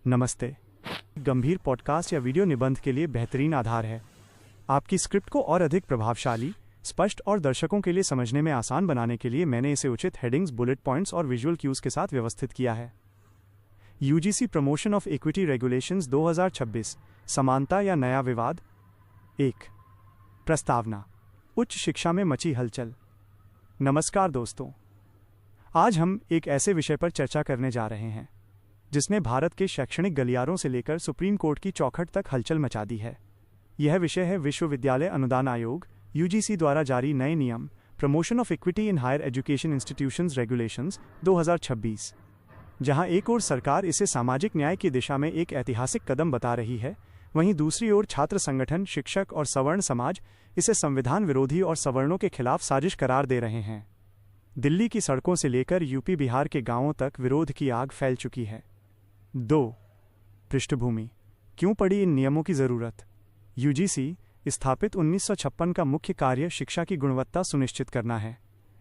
नमस्ते। गंभीर पॉडकास्ट या वीडियो निबंध के लिए बेहतरीन आधार है। आपकी स्क्रिप्ट को और अधिक प्रभावशाली, स्पष्ट और दर्शकों के लिए समझने में आसान बनाने के लिए मैंने इसे उचित हेडिंग्स, बुलेट पॉइंट्स और विजुअल क्यूज के साथ व्यवस्थित किया है। UGC promotion of equity regulations 2026, समानता या नया विवाद। 1. प्रस्तावना। उच्च शिक्षा में मची हलचल। नमस्कार दोस्तों, आज हम एक ऐसे विषय पर चर्चा करने जा रहे हैं जिसने भारत के शैक्षणिक गलियारों से लेकर सुप्रीम कोर्ट की चौखट तक हलचल मचा दी है। यह विषय है विश्वविद्यालय अनुदान आयोग यूजीसी द्वारा जारी नए नियम promotion of equity in higher education institutions regulations 2026। जहां एक ओर सरकार इसे सामाजिक न्याय की दिशा में एक ऐतिहासिक कदम बता रही है, वहीं दूसरी ओर छात्र संगठन, शिक्षक और सवर्ण समाज इसे संविधान विरोधी और सवर्णों के खिलाफ साजिश करार दे रहे हैं। दिल्ली की सड़कों से लेकर यूपी बिहार के गांवों तक विरोध की आग फैल चुकी है। 2. पृष्ठभूमि। क्यों पड़ी इन नियमों की जरूरत? यूजीसी स्थापित 1956 का मुख्य कार्य शिक्षा की गुणवत्ता सुनिश्चित करना है,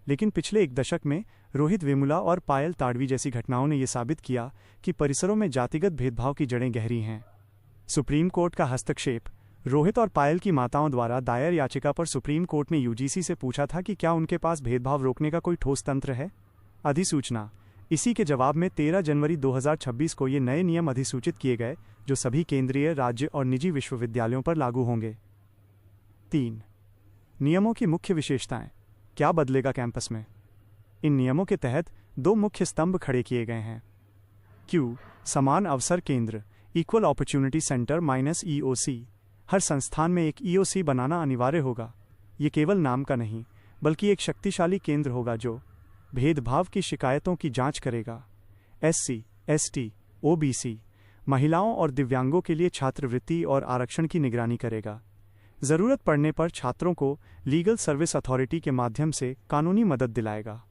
लेकिन पिछले एक दशक में रोहित वेमुला और पायल ताड़वी जैसी घटनाओं ने यह साबित किया कि परिसरों में जातिगत भेदभाव की जड़ें गहरी हैं। सुप्रीम कोर्ट का हस्तक्षेप। रोहित और पायल की माताओं द्वारा दायर याचिका पर सुप्रीम कोर्ट ने यूजीसी से पूछा था कि क्या उनके पास भेदभाव रोकने का कोई ठोस तंत्र है। अधिसूचना। इसी के जवाब में 13 जनवरी 2026 को ये नए नियम अधिसूचित किए गए जो सभी केंद्रीय, राज्य और निजी विश्वविद्यालयों पर लागू होंगे। 3. नियमों की मुख्य विशेषताएं। क्या बदलेगा कैंपस में? इन नियमों के तहत 2 मुख्य स्तंभ खड़े किए गए हैं। Q. समान अवसर केंद्र, इक्वल अपॉर्चुनिटी सेंटर -EOC। हर संस्थान में एक EOC बनाना अनिवार्य होगा। ये केवल नाम का नहीं, बल्कि एक शक्तिशाली केंद्र होगा जो भेदभाव की शिकायतों की जांच करेगा। SC, ST, OBC, महिलाओं और दिव्यांगों के लिए छात्रवृत्ति और आरक्षण की निगरानी करेगा। जरूरत पड़ने पर छात्रों को लीगल सर्विस अथॉरिटी के माध्यम से कानूनी मदद दिलाएगा।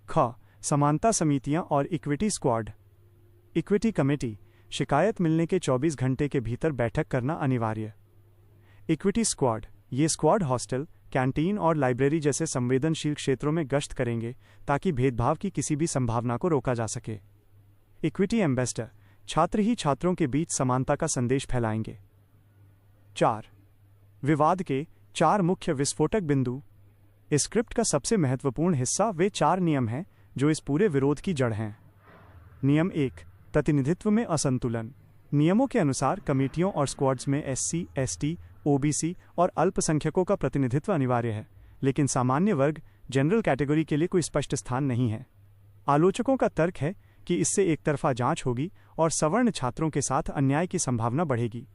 ख. समानता समितियां और इक्विटी स्क्वाड। Equity committee. शिकायत मिलने के 24 घंटे के भीतर बैठक करना अनिवार्य। Equity squad. ये स्क्वाड हॉस्टल, कैंटीन और लाइब्रेरी जैसे संवेदनशील क्षेत्रों में गश्त करेंगे ताकि भेदभाव की किसी भी संभावना को रोका जा सके। Equity ambassador. छात्र ही छात्रों के बीच समानता का संदेश फैलाएंगे। 4. विवाद के 4 मुख्य विस्फोटक बिंदु। इस स्क्रिप्ट का सबसे महत्वपूर्ण हिस्सा वे 4 नियम हैं जो इस पूरे विरोध की जड़ हैं। नियम 1. प्रतिनिधित्व में असंतुलन। नियमों के अनुसार कमेटियों और स्क्वाड्स में SC, ST, OBC और अल्पसंख्यकों का प्रतिनिधित्व अनिवार्य है, लेकिन सामान्य वर्ग, जनरल कैटेगरी के लिए कोई स्पष्ट स्थान नहीं है। आलोचकों का तर्क है कि इससे एक तरफा जांच होगी और सवर्ण छात्रों के साथ अन्याय की संभावना बढ़ेगी।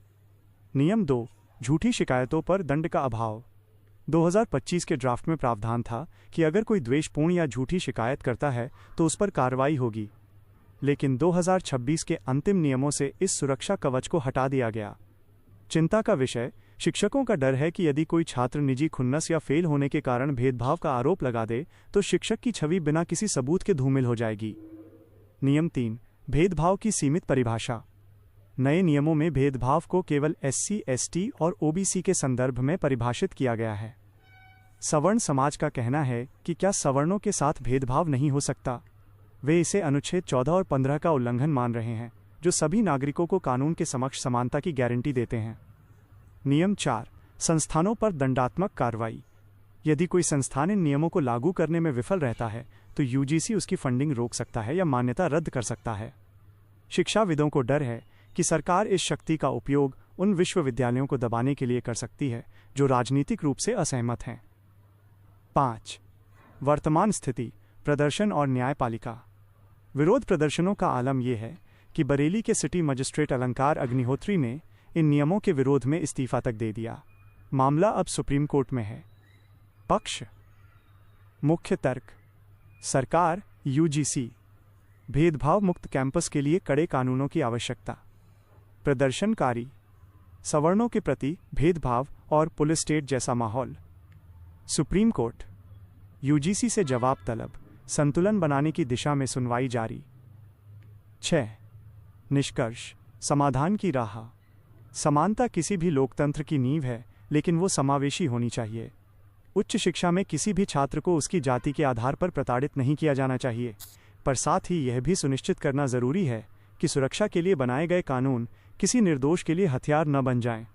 नियम 2. झूठी शिकायतों पर दंड का अभाव। 2025 के ड्राफ्ट में प्रावधान था कि अगर कोई द्वेषपूर्ण या झूठी शिकायत करता है तो उस पर कार्रवाई होगी, लेकिन 2026 के अंतिम नियमों से इस सुरक्षा कवच को हटा दिया गया। चिंता का विषय। शिक्षकों का डर है कि यदि कोई छात्र निजी खुन्नस या फेल होने के कारण भेदभाव का आरोप लगा दे तो शिक्षक की छवि बिना किसी सबूत के धूमिल हो जाएगी। नियम 3. भेदभाव की सीमित परिभाषा। नए नियमों में भेदभाव को केवल SC, ST और OBC के संदर्भ में परिभाषित किया गया है। सवर्ण समाज का कहना है कि क्या सवर्णों के साथ भेदभाव नहीं हो सकता। वे इसे अनुच्छेद 14 और 15 का उल्लंघन मान रहे हैं, जो सभी नागरिकों को कानून के समक्ष समानता की गारंटी देते हैं। नियम 4. संस्थानों पर दंडात्मक कार्रवाई। यदि कोई संस्थान इन नियमों को लागू करने में विफल रहता है तो यूजीसी उसकी फंडिंग रोक सकता है या मान्यता रद्द कर सकता है। शिक्षाविदों को डर है कि सरकार इस शक्ति का उपयोग उन विश्वविद्यालयों को दबाने के लिए कर सकती है जो राजनीतिक रूप से असहमत हैं। 5. वर्तमान स्थिति, प्रदर्शन और न्यायपालिका। विरोध प्रदर्शनों का आलम यह है कि बरेली के सिटी मजिस्ट्रेट अलंकार अग्निहोत्री ने इन नियमों के विरोध में इस्तीफा तक दे दिया। मामला अब सुप्रीम कोर्ट में है। पक्ष। मुख्य तर्क। सरकार, यूजीसी। भेदभाव मुक्त कैंपस के लिए कड़े कानूनों की आवश्यकता। प्रदर्शनकारी। सवर्णों के प्रति भेदभाव और पुलिस स्टेट जैसा माहौल। Supreme court. यूजीसी से जवाब तलब, संतुलन बनाने की दिशा में सुनवाई जारी। 6. निष्कर्ष, समाधान की राह। समानता किसी भी लोकतंत्र की नींव है, लेकिन वो समावेशी होनी चाहिए। उच्च शिक्षा में किसी भी छात्र को उसकी जाति के आधार पर प्रताड़ित नहीं किया जाना चाहिए, पर साथ ही यह भी सुनिश्चित करना जरूरी है कि सुरक्षा के लिए बनाए गए कानून किसी निर्दोष के लिए हथियार न बन जाएं।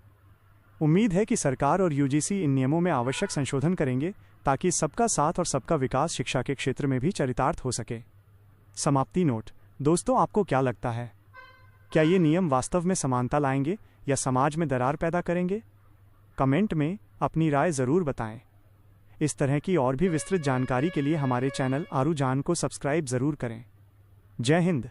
उम्मीद है कि सरकार और यूजीसी इन नियमों में आवश्यक संशोधन करेंगे ताकि सबका साथ और सबका विकास शिक्षा के क्षेत्र में भी चरितार्थ हो सके। समाप्ति नोट। दोस्तों, आपको क्या लगता है, क्या ये नियम वास्तव में समानता लाएंगे या समाज में दरार पैदा करेंगे? कमेंट में अपनी राय ज़रूर बताएं। इस तरह की और भी विस्तृत जानकारी के लिए हमारे चैनल आरू जान को सब्सक्राइब ज़रूर करें। जय हिंद।